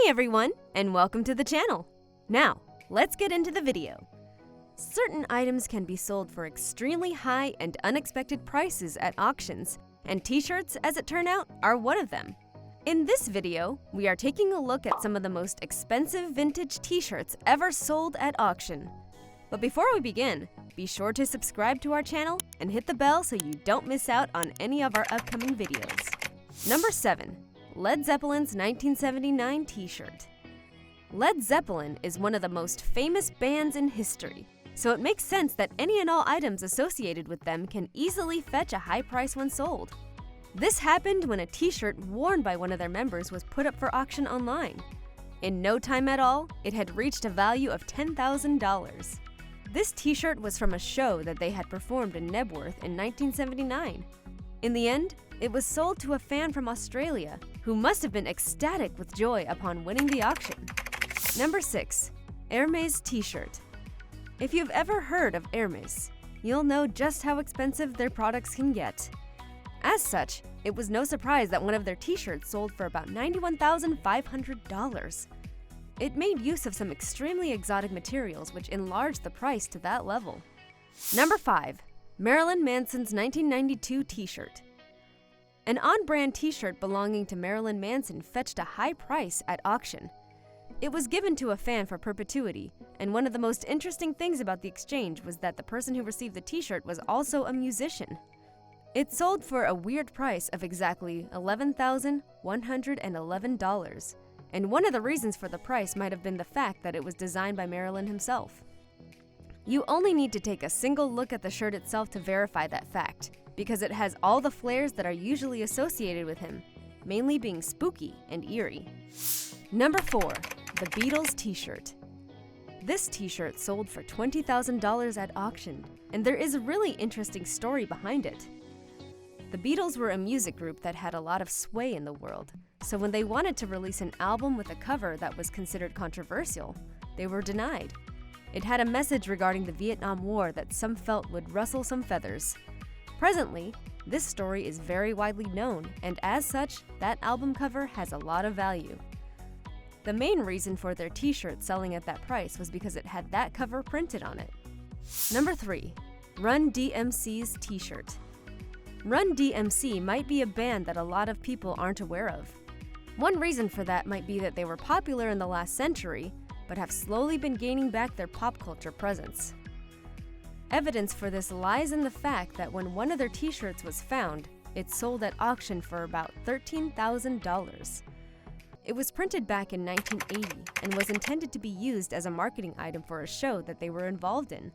Hey everyone, and welcome to the channel. Now, let's get into the video. Certain items can be sold for extremely high and unexpected prices at auctions, and t-shirts, as it turned out, are one of them. In this video, we are taking a look at some of the most expensive vintage t-shirts ever sold at auction. But before we begin, be sure to subscribe to our channel and hit the bell so you don't miss out on any of our upcoming videos. Number 7. Led Zeppelin's 1979 t-shirt. Led Zeppelin is one of the most famous bands in history, so it makes sense that any and all items associated with them can easily fetch a high price when sold. This happened when a t-shirt worn by one of their members was put up for auction online. In no time at all, it had reached a value of $10,000. This t-shirt was from a show that they had performed in Nebworth in 1979. In the end, it was sold to a fan from Australia, who must have been ecstatic with joy upon winning the auction. Number 6. Hermès t-shirt. If you've ever heard of Hermès, you'll know just how expensive their products can get. As such, it was no surprise that one of their t-shirts sold for about $91,500. It made use of some extremely exotic materials which enlarged the price to that level. Number 5. Marilyn Manson's 1992 t-shirt. An on-brand t-shirt belonging to Marilyn Manson fetched a high price at auction. It was given to a fan for perpetuity, and one of the most interesting things about the exchange was that the person who received the t-shirt was also a musician. It sold for a weird price of exactly $11,111, and one of the reasons for the price might have been the fact that it was designed by Marilyn himself. You only need to take a single look at the shirt itself to verify that fact, because it has all the flares that are usually associated with him, mainly being spooky and eerie. Number 4. The Beatles t-shirt. This t-shirt sold for $20,000 at auction, and there is a really interesting story behind it. The Beatles were a music group that had a lot of sway in the world, so when they wanted to release an album with a cover that was considered controversial, they were denied. It had a message regarding the Vietnam War that some felt would rustle some feathers. Presently, this story is very widely known, and as such, that album cover has a lot of value. The main reason for their t-shirt selling at that price was because it had that cover printed on it. Number 3. Run DMC's t-shirt. Run DMC might be a band that a lot of people aren't aware of. One reason for that might be that they were popular in the last century, but have slowly been gaining back their pop culture presence. Evidence for this lies in the fact that when one of their t-shirts was found, it sold at auction for about $13,000. It was printed back in 1980 and was intended to be used as a marketing item for a show that they were involved in.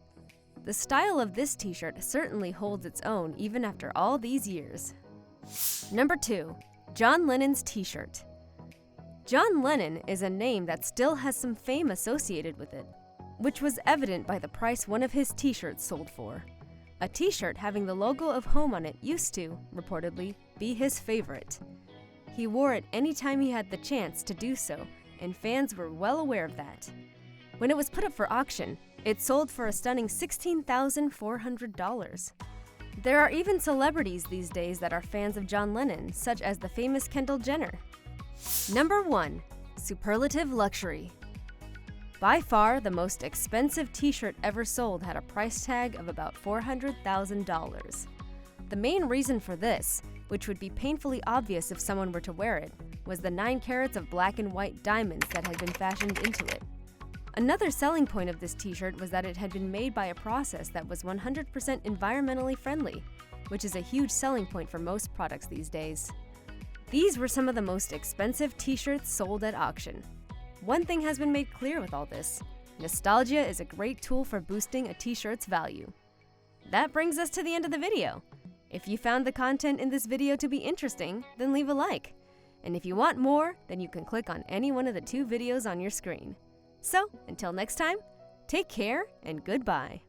The style of this t-shirt certainly holds its own even after all these years. Number 2. John Lennon's t-shirt. John Lennon is a name that still has some fame associated with it, which was evident by the price one of his t-shirts sold for. A t-shirt having the logo of home on it used to, reportedly, be his favorite. He wore it anytime he had the chance to do so, and fans were well aware of that. When it was put up for auction, it sold for a stunning $16,400. There are even celebrities these days that are fans of John Lennon, such as the famous Kendall Jenner. Number 1. Superlative luxury. By far, the most expensive t-shirt ever sold had a price tag of about $400,000. The main reason for this, which would be painfully obvious if someone were to wear it, was the 9 carats of black and white diamonds that had been fashioned into it. Another selling point of this t-shirt was that it had been made by a process that was 100% environmentally friendly, which is a huge selling point for most products these days. These were some of the most expensive t-shirts sold at auction. One thing has been made clear with all this: nostalgia is a great tool for boosting a t-shirt's value. That brings us to the end of the video. If you found the content in this video to be interesting, then leave a like. And if you want more, then you can click on any one of the 2 videos on your screen. So, until next time, take care and goodbye.